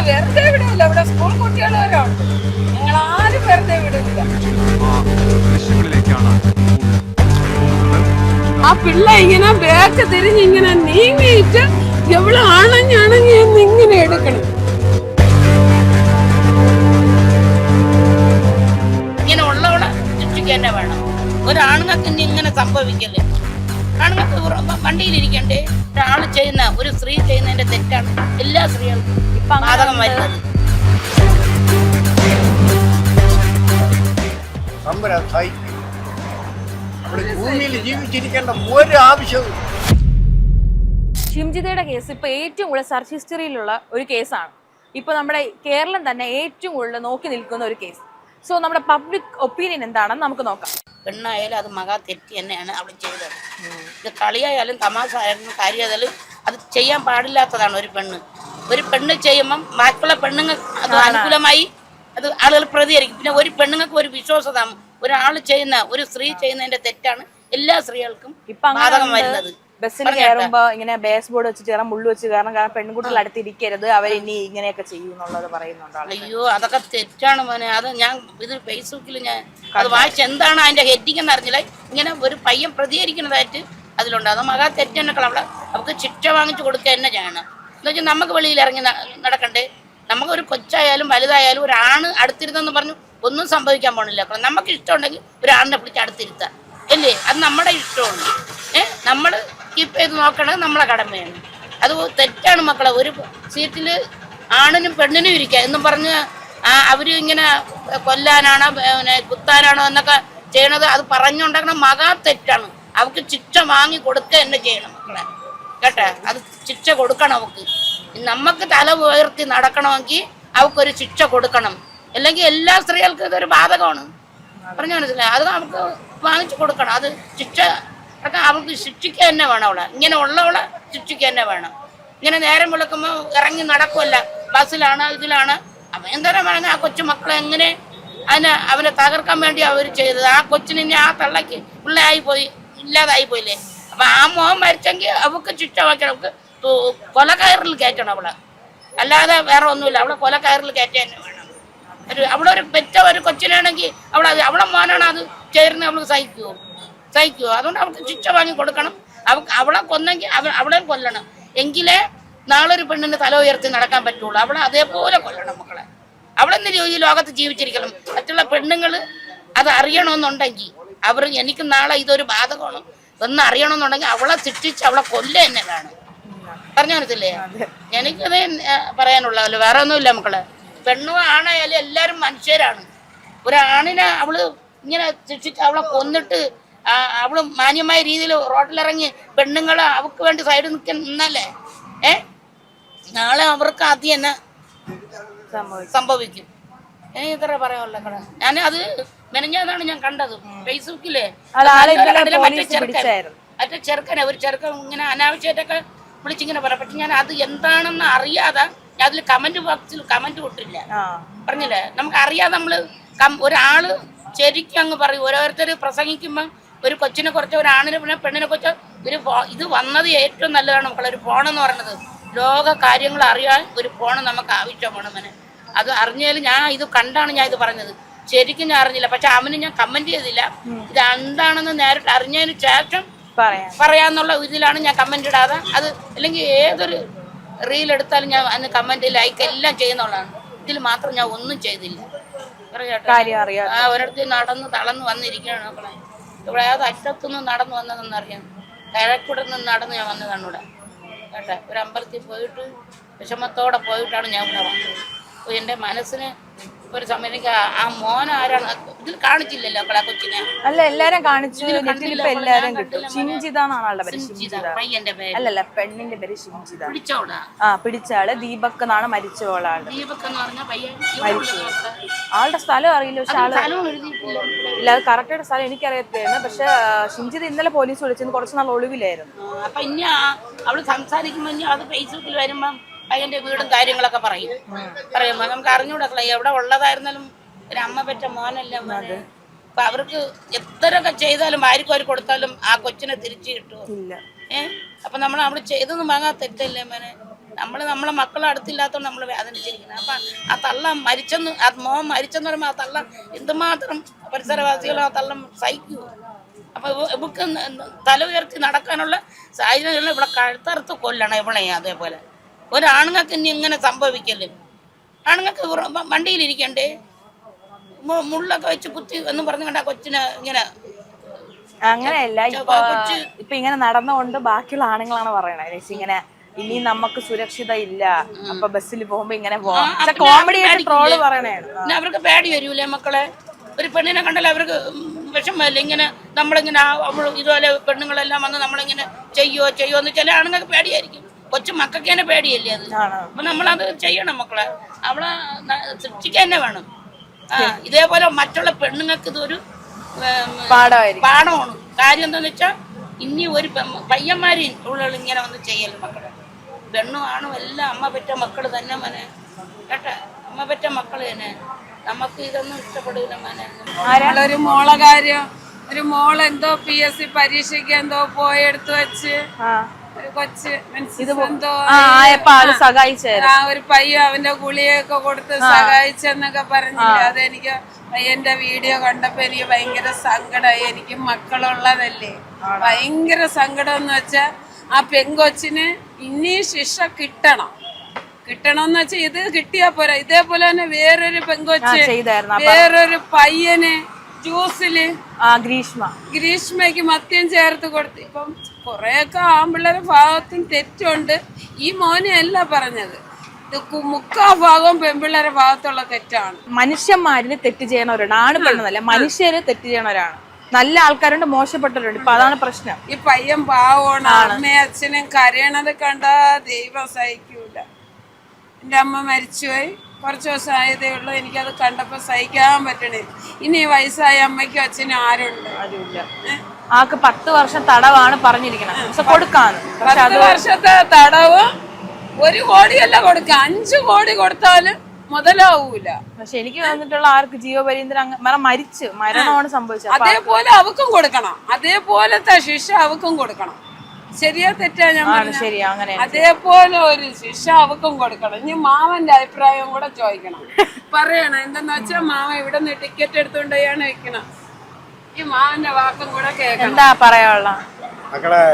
വെറുതെ വിടില്ല. ഇവിടെ സ്കൂൾ കുട്ടികൾ വരെ ഉണ്ട്. ഞങ്ങൾ ആരും വെറുതെ വിടില്ല. ആ പിള്ള ഇങ്ങനെ ബാക്ക് തിരിഞ്ഞ് ഇങ്ങനെ നീങ്ങിയിട്ട് എവിടെ ആണഞ്ഞാണെങ്കിൽ ഇങ്ങനെ എടുക്കണം. ഇങ്ങനെ ഉള്ളവളെ ശിക്ഷിക്കുക തന്നെ വേണം. ഒരാണുങ്ങൾക്ക് ഇങ്ങനെ സംഭവിക്കല്ലേ. ആണുങ്ങൾക്ക് വണ്ടിയിലിരിക്കണ്ടേ? ഒരാള് ചെയ്യുന്ന ഒരു സ്ത്രീ ചെയ്യുന്നതിന്റെ തെറ്റാണ് എല്ലാ സ്ത്രീകൾക്കും ബാധകം വരുന്നത്. ഭൂമിയിൽ ജീവിച്ചിരിക്കേണ്ട ഒരു ആവശ്യവും. ഷിംജിതയുടെ കേസ് ഇപ്പൊ ഏറ്റവും കൂടുതൽ സെർച്ച് ഹിസ്റ്ററിയിലുള്ള ഒരു കേസാണ്. ഇപ്പൊ നമ്മുടെ കേരളം തന്നെ ഏറ്റവും കൂടുതൽ നോക്കി നിൽക്കുന്ന ഒരു കേസ്. സോ നമ്മുടെ പബ്ലിക് ഒപ്പീനിയൻ എന്താണെന്ന് നമുക്ക് നോക്കാം. പെണ്ണായാലും അത് മകാ തെറ്റി തന്നെയാണ് അവൾ ചെയ്തത്. ഇത് കളിയായാലും തമാശ ആയാലും കാര്യമായാലും അത് ചെയ്യാൻ പാടില്ലാത്തതാണ്. ഒരു പെണ്ണ് ചെയ്യുമ്പം ബാക്കിയുള്ള പെണ്ണുങ്ങൾ അത് അനുകൂലമായി അത് ആളുകൾ പ്രതികരിക്കും. പിന്നെ ഒരു പെണ്ണുങ്ങൾക്ക് ഒരു വിശ്വാസത ഒരാൾ ചെയ്യുന്ന ഒരു സ്ത്രീ ചെയ്യുന്നതിന്റെ തെറ്റാണ് എല്ലാ സ്ത്രീകൾക്കും ബാധകം വരുന്നത്. ബസ്സിൽ കയറുമ്പോ ഇങ്ങനെ ബേസ് ബോർഡ് വെച്ച് കയറാൻ മുള്ളു വെച്ച് കയറാൻ, കാരണം പെൺകുട്ടികൾ അടുത്തിരിക്കരുത്, അവരിനി ഇങ്ങനെയൊക്കെ ചെയ്യുന്നുള്ളത് പറയുന്നുണ്ട്. അയ്യോ അതൊക്കെ തെറ്റാണ് മോനെ. അത് ഞാൻ ഇത് ഫേസ്ബുക്കിൽ ഞാൻ അത് വായിച്ച് എന്താണ് അതിന്റെ ഹെഡിങ് എന്ന് അറിഞ്ഞില്ല. ഇങ്ങനെ ഒരു പയ്യൻ പ്രതികരിക്കുന്നതായിട്ട് അതിലുണ്ട്. അത് മകാ തെറ്റെന്നൊക്കെ അവിടെ അവർക്ക് ശിക്ഷ വാങ്ങിച്ചു കൊടുക്കുക തന്നെ ചെയ്യണം. എന്ന് വെച്ചാൽ നമുക്ക് വെളിയിൽ ഇറങ്ങി നടക്കണ്ടേ? നമുക്കൊരു കൊച്ചായാലും വലുതായാലും ഒരാണ് അടുത്തിരുന്നെന്ന് പറഞ്ഞു ഒന്നും സംഭവിക്കാൻ പോണില്ല. നമുക്ക് ഇഷ്ടമുണ്ടെങ്കിൽ ഒരാണിനെ പിടിച്ച് അടുത്തിരുത്താം അല്ലേ? അത് നമ്മുടെ ഇഷ്ടമാണ്. നമ്മൾ കീപ്പ് ചെയ്ത് നോക്കണത് നമ്മളെ കടമയാണ്. അത് തെറ്റാണ് മക്കളെ. ഒരു സീറ്റിൽ ആണിനും പെണ്ണിനും ഇരിക്കുക എന്നും പറഞ്ഞ് അവർ ഇങ്ങനെ കൊല്ലാനാണോ കുത്താനാണോ എന്നൊക്കെ ചെയ്യണത് അത് പറഞ്ഞുണ്ടാക്കണ മകാ തെറ്റാണ്. അവർക്ക് ശിക്ഷ വാങ്ങി കൊടുക്കുക തന്നെ ചെയ്യണം മക്കളെ, കേട്ടെ? അത് ശിക്ഷ കൊടുക്കണം അവർക്ക്. നമുക്ക് തല ഉയർത്തി നടക്കണമെങ്കിൽ അവൾക്കൊരു ശിക്ഷ കൊടുക്കണം. അല്ലെങ്കിൽ എല്ലാ സ്ത്രീകൾക്കും ഇതൊരു ബാധകമാണ്. പറഞ്ഞു മനസ്സിലായി? അത് നമുക്ക് വാങ്ങിച്ചു കൊടുക്കണം. അത് ശിക്ഷ അവൾക്ക് ശിക്ഷിക്കുക തന്നെ വേണം. അവളെ ഇങ്ങനെ ഉള്ളവളെ ശിക്ഷിക്കുക തന്നെ വേണം. ഇങ്ങനെ നേരം വിളക്കുമ്പോൾ ഇറങ്ങി നടക്കുമല്ല, ബസ്സിലാണ് ഇതിലാണ്. അവൻ എന്തായാലും പറഞ്ഞ ആ കൊച്ചു മക്കളെ എങ്ങനെ അവനെ തകർക്കാൻ വേണ്ടി അവർ ചെയ്തത്. ആ കൊച്ചിന് ഇനി ആ തള്ളക്ക് പിള്ളയായിപ്പോയി, ഇല്ലാതായി പോയില്ലേ? അപ്പൊ ആ മോഹം മരിച്ചെങ്കിൽ അവൾക്ക് ശിക്ഷ വയ്ക്കണം. അവൾക്ക് കൊലക്കയറിൽ കയറ്റണം അവളെ, അല്ലാതെ വേറെ ഒന്നുമില്ല. അവളെ കൊലക്കയറിൽ കയറ്റ തന്നെ വേണം. അവളൊരു പെറ്റ ഒരു കൊച്ചിനാണെങ്കിൽ അവളെ മോനാണ് അത് ചേരുന്ന അവൾക്ക് സഹിക്കുവോ? അതുകൊണ്ട് അവൾക്ക് ശിക്ഷ വാങ്ങി കൊടുക്കണം. അവളെ കൊന്നെങ്കിൽ അവളെ കൊല്ലണം. എങ്കിലേ നാളെ ഒരു പെണ്ണിന് തല ഉയർത്തി നടക്കാൻ പറ്റുള്ളൂ. അവളെ അതേപോലെ കൊല്ലണം മക്കളെ. അവളെന്ന് ഈ ലോകത്ത് ജീവിച്ചിരിക്കണം. മറ്റുള്ള പെണ്ണുങ്ങൾ അത് അറിയണമെന്നുണ്ടെങ്കിൽ എനിക്ക് നാളെ ഇതൊരു ബാധകമാണ് എന്ന് അറിയണമെന്നുണ്ടെങ്കിൽ അവളെ ശിക്ഷിച്ച് അവളെ കൊല്ല തന്നെ വേണം. പറഞ്ഞു മനസ്സില്ലേ? എനിക്കത് പറയാനുള്ളതല്ലോ, വേറെ ഒന്നുമില്ല മക്കളെ. പെണ്ണും ആണായാലും എല്ലാവരും മനുഷ്യരാണ്. ഒരാണിനെ അവള് ഇങ്ങനെ ശിക്ഷിച്ച് അവളെ കൊന്നിട്ട് അവള് മാന്യമായ രീതിയിൽ റോഡിലിറങ്ങി പെണ്ണുങ്ങളെ അവൾക്ക് വേണ്ടി സൈഡിൽ നിന്നല്ലേ നാളെ അവർക്ക് ആദ്യം തന്നെ സംഭവിക്കും. എനിക്ക് ഇത്ര പറയാനുള്ള കട. ഞാൻ അത് മെനഞ്ഞാതാണ് ഞാൻ കണ്ടത് ഫേസ്ബുക്കിലെ. മറ്റേ ചെറുക്കനെ ഒരു ചെറുക്കൻ ഇങ്ങനെ അനാവശ്യമായിട്ടൊക്കെ വിളിച്ചിങ്ങനെ പറയാം. പക്ഷെ ഞാൻ അത് എന്താണെന്ന് അറിയാതെ അതിൽ കമന്റ് ബോക്സിൽ കമന്റ് വിട്ടില്ല. പറഞ്ഞില്ലേ? നമുക്ക് അറിയാതെ നമ്മള് ഒരാള് ശരിക്കും അങ്ങ് പറയും. ഓരോരുത്തർ പ്രസംഗിക്കുമ്പോൾ ഒരു കൊച്ചിനെ കുറിച്ച് ഒരാണിനെ പെണ്ണിനെ കുറിച്ച് ഇത് വന്നത് ഏറ്റവും നല്ലതാണ് മക്കളെ. ഒരു ഫോണെന്ന് പറയുന്നത് ലോക കാര്യങ്ങൾ അറിയാൻ ഒരു ഫോണ് നമുക്ക് ആവശ്യമാണ്. അത് അറിഞ്ഞാലും ഞാൻ ഇത് കണ്ടാണ് ഞാൻ ഇത് പറഞ്ഞത്. ശരിക്കും ഞാൻ അറിഞ്ഞില്ല. പക്ഷെ അവന് ഞാൻ കമന്റ് ചെയ്തില്ല. ഇത് എന്താണെന്ന് നേരിട്ട് അറിഞ്ഞതിന് ശേഷം പറയാന്നുള്ള ഇതിലാണ് ഞാൻ കമന്റ് ഇടാതെ. അത് അല്ലെങ്കിൽ ഏതൊരു റീൽ എടുത്താലും ഞാൻ അന്ന് കമന്റ് ലൈക്ക് എല്ലാം ചെയ്യുന്നുള്ളതാണ്. ഇതിൽ മാത്രം ഞാൻ ഒന്നും ചെയ്തില്ല. ഒരിടത്ത് നടന്ന് തളർന്ന് വന്നിരിക്കുകയാണ് മക്കളെ. ഇവിടെ ഏത് അറ്റത്തുനിന്ന് നടന്നു വന്നതെന്നറിയാം. കിഴക്കൂടെ നിന്ന് നടന്ന് ഞാൻ വന്നതാണ് ഇവിടെ, കേട്ടെ? ഒരു അമ്പലത്തിൽ പോയിട്ട് വിഷമത്തോടെ പോയിട്ടാണ് ഞാൻ ഇവിടെ വന്നത്. അപ്പോൾ എൻ്റെ മനസ്സിന് ഒരു സമയം എനിക്ക് ആ മോൻ ആരാണ് ഇതിൽ കാണിച്ചില്ലല്ലോ മക്കളെ കൊച്ചിനെ. അല്ല, എല്ലാരും കാണിച്ചു. എല്ലാരും കിട്ടും. ഷിംജിത എന്നാണ് ആളുടെ പേര്. പയ്യന്റെ പേര് അല്ലല്ല, പെണ്ണിന്റെ പേര് ഷിംജിത. പിടിച്ചോടാ പിടിച്ചാള് ദീപക് എന്നാണ് മരിച്ചോളാണ്. ദീപക് എന്ന് പറഞ്ഞ പയ്യൻ മരിച്ചു. ആളുടെ സ്ഥലം അറിയില്ല. പക്ഷെ ഇല്ല, അത് കറക്റ്റായിട്ട് സ്ഥലം എനിക്കറിയത്തില്ലായിരുന്നു. പക്ഷെ ഷിംജിത ഇന്നലെ പോലീസ് വിളിച്ചിരുന്നു. കുറച്ച് നാൾ ഒളിവിലായിരുന്നു. അപ്പൊ ഇനി അവള് സംസാരിക്കുമ്പോ അത് ഫേസ്ബുക്കിൽ വരുമ്പോ പയ്യന്റെ വീടും കാര്യങ്ങളൊക്കെ പറയുമ്പോ നമുക്ക് അറിഞ്ഞൂടക്കള എവിടെ ഉള്ളതായിരുന്നാലും ഒരു അമ്മ പെറ്റ മോനല്ല മോനെ. അപ്പൊ അവർക്ക് എത്രയൊക്കെ ചെയ്താലും ആർക്കും അവർ കൊടുത്താലും ആ കൊച്ചിനെ തിരിച്ചു കിട്ടുമോ? അപ്പൊ നമ്മൾ അവിടെ ചെയ്തൊന്നും വാങ്ങാൻ തെറ്റല്ലേ മോനെ? നമ്മളെ മക്കളെ അടുത്തില്ലാത്തതുകൊണ്ട് നമ്മൾ വേദനിച്ചിരിക്കുന്നത്. അപ്പം ആ തള്ള മരിച്ചെന്ന്, ആ മോൻ മരിച്ചെന്ന് പറയുമ്പോൾ ആ തള്ള എന്തുമാത്രം പരിസരവാസികളും ആ തള്ളം സഹിക്കുമോ? അപ്പൊ ഇവക്ക് തല ഉയർത്തി നടക്കാനുള്ള സാഹചര്യങ്ങൾ ഇവിടെ കഴുത്തറുത്ത് കൊല്ലണം ഇവളെ. അതേപോലെ ഒരാണുങ്ങൾക്ക് ഇനി ഇങ്ങനെ സംഭവിക്കല്ലേ? ആണുങ്ങൾക്ക് വണ്ടിയിലിരിക്കണ്ടേ? മുള്ളൊക്കെ വെച്ച് കുത്തി എന്ന് പറഞ്ഞു കണ്ട കൊച്ചിനെ ഇങ്ങനെ. അങ്ങനെയല്ല, ഇപ്പൊ ഇങ്ങനെ നടന്നുകൊണ്ട് ബാക്കിയുള്ള ആണുങ്ങളാണ് പറയണേ ഇങ്ങനെ ഇനി നമുക്ക് സുരക്ഷിത ഇല്ല, അപ്പൊ ബസ്സിൽ പോകുമ്പോ ഇങ്ങനെ പോവാം. കോമഡി ആയിട്ട് ട്രോള് പറയണേ. അവർക്ക് പേടി വരൂലേ മക്കളെ? ഒരു പെണ്ണിനെ കണ്ടാൽ അവർക്ക് വിഷമല്ലേ? ഇങ്ങനെ നമ്മളിങ്ങനെ ഇതുപോലെ പെണ്ണുങ്ങളെല്ലാം വന്ന് നമ്മളിങ്ങനെ ചെയ്യോ എന്ന് ചില ആണുങ്ങൾക്ക് പേടിയായിരിക്കും. കൊച്ചു മക്കൾക്ക് തന്നെ പേടിയല്ലേ അത്? അപ്പൊ നമ്മളത് ചെയ്യണം മക്കളെ. അവളെ ശിക്ഷിക്കാൻ തന്നെ വേണം. ഇതേപോലെ മറ്റുള്ള പെണ്ണുങ്ങൾക്ക് ഇതൊരു പാഠമാണ്. കാര്യം എന്താന്ന് വെച്ചാൽ ഇനി ഒരു പയ്യന്മാര് ഉള്ളിൽ ഇങ്ങനെ ഒന്ന് ചെയ്യല് മക്കളെ. പെണ്ണും ആണും എല്ലാം അമ്മ പെറ്റ മക്കള് തന്നെ മോനെ കേട്ടെ. അമ്മ പെറ്റ മക്കള് തന്നെ. നമുക്ക് ഇതൊന്നും ഇഷ്ടപ്പെടില്ല മോനെ. ഒരു മോളെ കാര്യം, ഒരു മോളെന്തോ PSC പരീക്ഷയ്ക്ക് എന്തോ പോയെടുത്ത് വെച്ച് ഒരു കൊച്ച് എന്തോ ഒരു പയ്യ അവന്റെ ഗുളിയൊക്കെ കൊടുത്ത് സഹായിച്ചെന്നൊക്കെ പറഞ്ഞില്ല. അതെനിക്ക് പയ്യന്റെ വീഡിയോ കണ്ടപ്പോ എനിക്ക് ഭയങ്കര സങ്കടമായി. എനിക്ക് മക്കളുള്ളതല്ലേ, ഭയങ്കര സങ്കടം എന്ന് വെച്ചാ ആ പെങ്കൊച്ചിന് ഇനി ശിക്ഷ കിട്ടണമെന്ന് വെച്ചാൽ ഇത് കിട്ടിയാ പോരാ. ഇതേപോലെ തന്നെ വേറൊരു പെങ്കൊച്ച് വേറൊരു പയ്യന് ജ്യൂസില് ഗ്രീഷ്മയ്ക്ക് മദ്യം ചേർത്ത് കൊടുത്ത്. ഇപ്പം കൊറേയൊക്കെ ആമ്പിള്ളേരെ ഭാഗത്തും തെറ്റുണ്ട്. ഈ മോനെ അല്ല പറഞ്ഞത്, മുക്കാ ഭാഗം പെൺപിള്ളേരെ ഭാഗത്തുള്ള തെറ്റാണ്. മനുഷ്യന്മാരിന് തെറ്റ് ചെയ്യണവരാണ്, ആണ് പെണ്ണെന്നല്ല, മനുഷ്യര് തെറ്റ് ചെയ്യണവരാണ്. നല്ല ആൾക്കാരുണ്ട്, മോശപ്പെട്ടവരുണ്ട്. ഇപ്പൊ അതാണ് പ്രശ്നം. ഈ പയ്യൻ പാവമാണ്. അമ്മയും അച്ഛനും കരയണത് കണ്ടാ ദൈവം സഹിക്കൂല. എൻ്റെ അമ്മ മരിച്ചുപോയി, കുറച്ച് ദിവസം ആയതേ ഉള്ളൂ. എനിക്കത് കണ്ടപ്പോ സഹിക്കാൻ പറ്റണേ. ഇനി വയസ്സായ അമ്മയ്ക്കും അച്ഛനും ആരുണ്ട്? ആക്ക് 10 വർഷം തടവാണ് പറഞ്ഞിരിക്കണം. പക്ഷെ കൊടുക്കാന്ന് 10 വർഷത്തെ തടവ് 1 കോടിയല്ല കൊടുക്ക, 5 കോടി കൊടുത്താലും മുതലാവൂല. പക്ഷെ എനിക്ക് തോന്നിട്ടുള്ള ആർക്ക് ജീവപര്യന്തരം മരണമാണ് സംഭവിച്ചത്. അതേപോലെ അവക്കും കൊടുക്കണം, അതേപോലത്തെ ശിക്ഷ അവക്കും കൊടുക്കണം. ശരിയാ തെറ്റാ ഞാൻ പറഞ്ഞത്? അതേപോലെ ഒരു ശിക്ഷ അവക്കും കൊടുക്കണം. ഇനി മാമന്റെ അഭിപ്രായം കൂടെ ചോദിക്കണം, പറയണം. എന്തെന്ന് വെച്ചാ മാമ ഇവിടെ നിന്ന് ടിക്കറ്റ് എടുത്തുകൊണ്ടാണ് വെക്കണം. ഈ മാമന്റെ വാക്കും കൂടെ കേൾക്കണം. എന്താ പറയാനുള്ള മക്കളെ?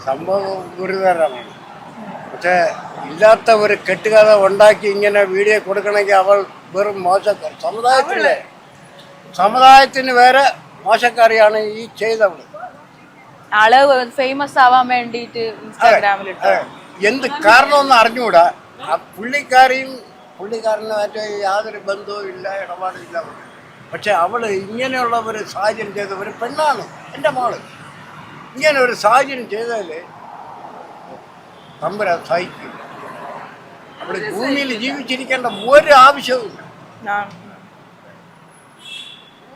സംഭവം ഗുരുതരമാണ്. പക്ഷെ ഇല്ലാത്ത ഒരു കെട്ടുകഥ ഉണ്ടാക്കി ഇങ്ങനെ വീഡിയോ കൊടുക്കണമെങ്കിൽ അവൾ വെറും മോശക്കാർ. സമുദായത്തിന് വേറെ മോശക്കാരിയാണ് ഈ ചെയ്തവള്. ആള് ഫേമസ് ആവാൻ വേണ്ടിട്ട് ഇൻസ്റ്റാഗ്രാമിൽ എന്ത് കാരണമെന്ന് അറിഞ്ഞുകൂടാ. ആ പുള്ളിക്കാരനുമായിട്ട് യാതൊരു ബന്ധവും ഇല്ല, ഇടപാടില്ല. പക്ഷെ അവള് ഇങ്ങനെയുള്ള ഒരു സാഹചര്യം ചെയ്ത ഒരു പെണ്ണാണ്. എൻ്റെ മോള് ഇങ്ങനെ ഒരു സാഹചര്യം ചെയ്താല് തമ്പുരാൻ സഹിക്കില്ല. അവിടെ ഭൂമിയിൽ ജീവിച്ചിരിക്കേണ്ട ഒരു ആവശ്യവും ഇല്ല.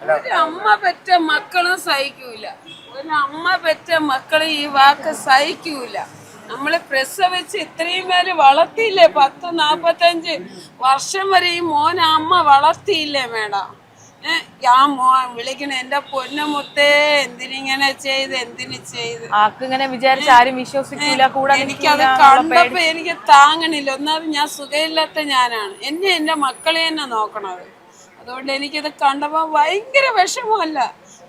ഒരു അമ്മ പെറ്റ മക്കളും സഹിക്കൂല. ഒരു അമ്മ പെറ്റ മക്കള് ഈ വാക്ക് സഹിക്കൂല. നമ്മള് പ്രസവിച്ച് ഇത്രയും പേര് വളർത്തിയില്ലേ? 10-45 വർഷം വരെ ഈ മോനെ അമ്മ വളർത്തിയില്ലേ മേഡം? ഞാൻ വിളിക്കണ എന്റെ പൊന്നമുത്തേ, എന്തിനിങ്ങനെ ചെയ്ത് ഇങ്ങനെ വിചാരിച്ച ആരും വിശ്വസിക്കില്ല. കൂടെ എനിക്കത് കണ്ടപ്പോ എനിക്ക് താങ്ങണില്ല. ഒന്നാമത് ഞാൻ സുഖമില്ലാത്ത ഞാനാണ്. എന്റെ മക്കളെ തന്നെ നോക്കണത്. അതുകൊണ്ട് എനിക്കിത് കണ്ടപ്പോ ഭയങ്കര വിഷമമല്ല.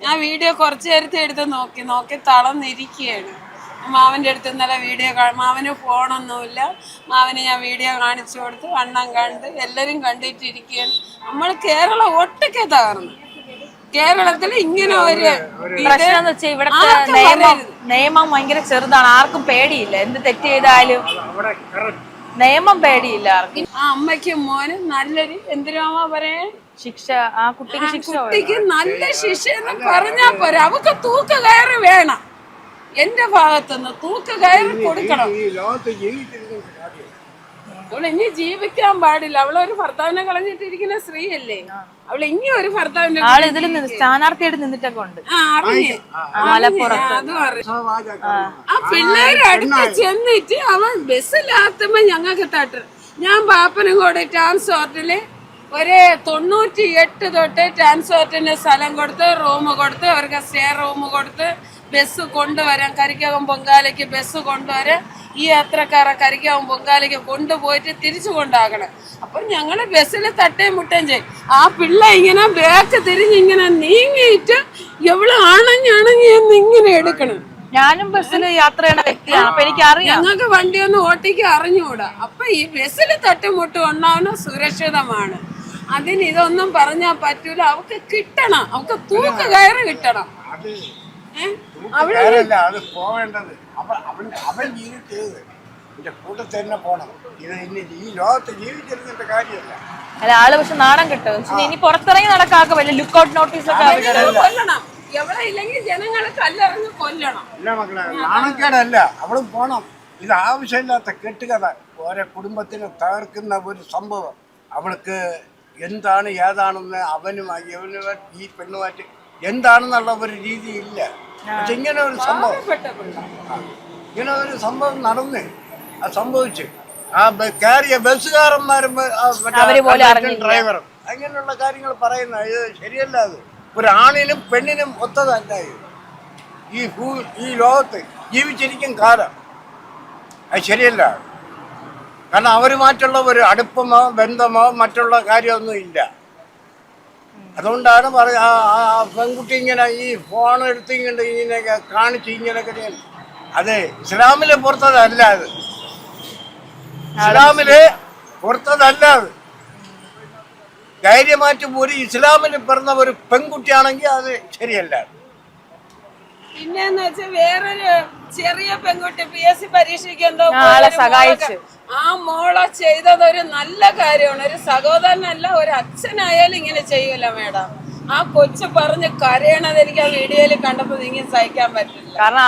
ഞാൻ വീഡിയോ കുറച്ചു നേരത്തെ എടുത്ത് നോക്കി തളർന്നിരിക്കുകയാണ്. മാവൻ്റെ അടുത്ത് ഇന്നലെ വീഡിയോ, മാവന് ഫോണൊന്നുമില്ല. മാവന് ഞാൻ വീഡിയോ കാണിച്ചു കൊടുത്ത് അണ്ണം കണ്ട് എല്ലാവരും കണ്ടിട്ടിരിക്കുകയാണ്. നമ്മൾ കേരളം ഒട്ടൊക്കെ തകർന്നു. കേരളത്തിൽ ഇങ്ങനെ ഒരു പ്രശ്നം വെച്ചാൽ ഇവിടുത്തെ നിയമം ഭയങ്കര ചെറുതാണ്. ആർക്കും പേടിയില്ല. എന്ത് തെറ്റ് ചെയ്താലും നിയമം പേടിയില്ല ആർക്കും. ആ അമ്മയ്ക്കും മോനും നല്ലൊരു എന്തിനാ പറയാ ശിക്ഷ, ആ കുട്ടിക്ക് നല്ല ശിക്ഷ എന്ന് പറഞ്ഞാ പോരാ. അവക്ക് തൂക്ക് കയറി വേണം. എന്റെ ഭാഗത്തുനിന്ന് തൂക്ക് കയറി കൊടുക്കണം. അവൾ ഇനി ജീവിക്കാൻ പാടില്ല. അവളൊരു ഭർത്താവിനെ കളഞ്ഞിട്ടിരിക്കുന്ന സ്ത്രീയല്ലേ? അവൾ ഇനി ഒരു ഭർത്താവിന്റെ സ്ഥാനാർത്ഥിയായിട്ട് നിന്നിട്ടൊക്കെ ഉണ്ട്. ആ പിള്ളേരുടെ അടുത്ത് ചെന്നിട്ട് അവൻ ബസ്സിലാത്തുമ്പോ ഞങ്ങൾക്ക് തട്ട്. ഞാൻ പാപ്പനും കൂടെ ട്രാൻസ്പോർട്ടില് ഒരു 98 തൊട്ട് ട്രാൻസ്പോർട്ടിന് സ്ഥലം കൊടുത്ത്, റൂം കൊടുത്ത്, അവർക്ക് സ്റ്റേ റൂം കൊടുത്ത്, ബസ് കൊണ്ടുവരാൻ കരിക്കകം പൊങ്കാലയ്ക്ക് ബസ് കൊണ്ടുവരാൻ ഈ യാത്രക്കാരെ കരിക്കാവും പൊങ്കാലയ്ക്ക് കൊണ്ടുപോയിട്ട് തിരിച്ചു കൊണ്ടാക്കണം. അപ്പൊ ഞങ്ങള് ബസ്സിൽ തട്ടേം മുട്ടേം ചെയ്യും. ആ പിള്ള ഇങ്ങനെ ബാക്ക് തിരിഞ്ഞ് ഇങ്ങനെ നീങ്ങിയിട്ട് എവള് അണഞ്ഞണങ്ങി എന്ന് ഇങ്ങനെ എടുക്കണം. ഞാനും ബസ്സിൽ യാത്ര ചെയ്യുന്ന വ്യക്തിയാണ്, അപ്പൊ എനിക്ക് അറിയാം. ഞങ്ങൾക്ക് വണ്ടിയൊന്നും ഓട്ടിക്ക് അറിഞ്ഞുകൂടാ. അപ്പൊ ഈ ബസ്സിൽ തട്ടുമുട്ടും ഉണ്ടാവുന്ന സുരക്ഷിതമാണ്. അതിന് ഇതൊന്നും പറഞ്ഞാൽ പറ്റൂല. അവക്ക് കിട്ടണം, അവക്ക് തൂക്ക് കയറ് കിട്ടണം. അത് പോവേണ്ടത് അവൻ ജീവിച്ചത് എന്റെ കൂട്ടത്തിൽ തന്നെ പോണം. ഇത് ഇനി ഈ ലോകത്ത് ജീവിച്ചിരുന്നിട്ട് കാര്യമല്ല. അല്ല, ആള് പക്ഷെ നാണം കിട്ടും. ഇനി പുറത്തിറങ്ങി നടക്കാക്ക വല്ല ലുക്കൗട്ട് നോട്ടീസ് ഒക്കെ കൊല്ലണം. എവിടെ ഇല്ലെങ്കിൽ ജനങ്ങളെ കല്ലെറിഞ്ഞ് കൊല്ലണം. ഇല്ല മക്കളെ, നാണക്കേടല്ല, അവളും പോണം. ഇത് ആവശ്യമില്ലാത്ത കെട്ടുകഥ, ഓരോ കുടുംബത്തിന് തകർക്കുന്ന ഒരു സംഭവം. അവൾക്ക് എന്താണ് ഏതാണെന്ന് അവനുമായി ഈ പെണ്ണുമായിട്ട് എന്താണെന്നുള്ള ഒരു രീതി ഇല്ല. പക്ഷെ ഇങ്ങനെ ഒരു സംഭവം നടന്ന് അത് സംഭവിച്ചു. ആ കയറിയ ബസ്സുകാരന്മാരും ഡ്രൈവറും അങ്ങനെയുള്ള കാര്യങ്ങൾ പറയുന്നത് ഇത് ശരിയല്ല. അത് ഒരു ആണിനും പെണ്ണിനും ഒത്തതല്ല. ഈ ലോകത്ത് ജീവിച്ചിരിക്കും കാലം അത് ശരിയല്ല. കാരണം അവരുമായിട്ടുള്ള ഒരു അടുപ്പമോ ബന്ധമോ മറ്റുള്ള കാര്യമൊന്നും ഇല്ല. അതുകൊണ്ടാണ് പെൺകുട്ടി ഇങ്ങനെ ഈ ഫോൺ എടുത്ത് ഇങ്ങനെയൊക്കെ കാണിച്ച് ഇങ്ങനെയൊക്കെ ചെയ്യുന്നത്. അത് ഇസ്ലാമിലെ പുറത്തതല്ല. അത് ഇസ്ലാമില് പുറത്തതല്ല. അത് ധൈര്യമായിട്ട് ഒരു ഇസ്ലാമിൽ പിറന്ന ഒരു പെൺകുട്ടിയാണെങ്കിൽ അത് ശരിയല്ല. പിന്നെന്ന് വെച്ചാൽ വേറൊരു ചെറിയ പെൺകുട്ടി PSC പരീക്ഷയ്ക്ക് എന്തോ സഹായിച്ചു. ആ മോളെ ചെയ്തത് ഒരു നല്ല കാര്യമാണ്. ഒരു സഹോദരനല്ല, ഒരു അച്ഛനായാലും ഇങ്ങനെ ചെയ്യൂല മേഡം. ആ കൊച്ചു പറഞ്ഞ് കരയണത് എനിക്ക് ആ വീഡിയോയിൽ കണ്ടപ്പോ ഇങ്ങനെ സഹിക്കാൻ പറ്റില്ല. കാരണം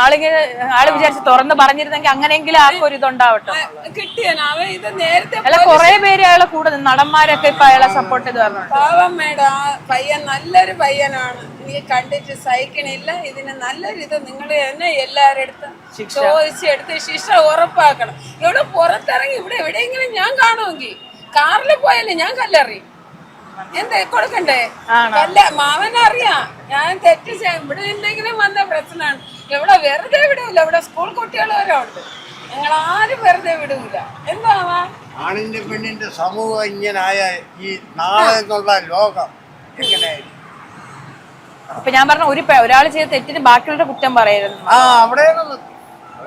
ആള് വിചാരിച്ച് തുറന്ന് പറഞ്ഞിരുന്നെങ്കിൽ അങ്ങനെയെങ്കിലും ആർക്കും ഒരു ഇതുണ്ടാവട്ടെ. കിട്ടിയാണ് അവൻ ഇത് നേരത്തെ. അല്ല, കുറെ പേര് അയാളെ കൂടെ നടന്മാരൊക്കെ ഇപ്പൊ അയാളെ സപ്പോർട്ട് ചെയ്ത് പറഞ്ഞു. പാവം മേഡം, ആ പയ്യൻ നല്ലൊരു പയ്യനാണ്. നീ കണ്ടിട്ട് സഹിക്കണില്ല. ഇതിന് നല്ലൊരു ഇത് നിങ്ങൾ തന്നെ എല്ലാവരുടെ അടുത്തും ചോദിച്ചെടുത്ത് ശിക്ഷ ഉറപ്പാക്കണം. ഇവിടെ പുറത്തിറങ്ങി ഇവിടെ എവിടെയെങ്കിലും ഞാൻ കാണുമെങ്കിൽ കാറിൽ പോയാലേ ഞാൻ കല്ലെറിയും. എന്താ കൊടുക്കണ്ടേ? മാവനറിയാം ഞാൻ തെറ്റ് ഇവിടെ എന്തെങ്കിലും വന്ന പ്രശ്നമാണ്. ഇവിടെ വെറുതെ വിടൂല. ഇവിടെ സ്കൂൾ കുട്ടികൾ വരെ ഉണ്ട്. ഞങ്ങൾ ആരും വെറുതെ വിടൂല. എന്താവാ ആണിന്റെ പെണ്ണിന്റെ സമൂഹം ഇങ്ങനായ ഈ നാളെ എന്നുള്ള ലോകം എങ്ങനെയായിരിക്കും? അപ്പൊ ഞാൻ പറഞ്ഞ ഒരാൾ ചെയ്ത തെറ്റിന് ബാക്കിയുള്ള കുറ്റം പറയരുത്. അവിടെ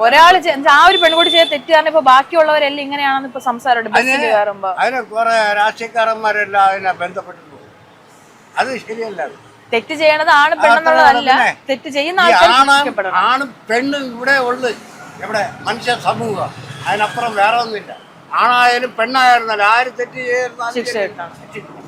ഒരാൾ ആ ഒരു പെൺകുട്ടി ചെയ്ത തെറ്റ് കാരണം ഇപ്പൊ ബാക്കിയുള്ളവരെല്ലാം ഇങ്ങനെയാണെന്ന് ഇപ്പൊ സംസാരമുണ്ട് ബസ്സിൽ കയറുമ്പോ. അതിനെ കുറെ രാഷ്ട്രീയക്കാരന്മാരെല്ലാം അതിനെ ബന്ധപ്പെട്ടു പോകും. അത് ശരിയല്ല. തെറ്റ് ചെയ്യണത് ആണ് പെണ്ണെന്നുള്ളതല്ല, തെറ്റ് ചെയ്യുന്ന ആണും പെണ്ണും ഇവിടെ ഉള്ളു. ഇവിടെ മനുഷ്യ സമൂഹം, അതിനപ്പുറം വേറെ ഒന്നുമില്ല. ആണായാലും പെണ്ണായിരുന്നാലും ആര് തെറ്റ് ചെയ്യുന്ന ശിക്ഷ കിട്ടണം.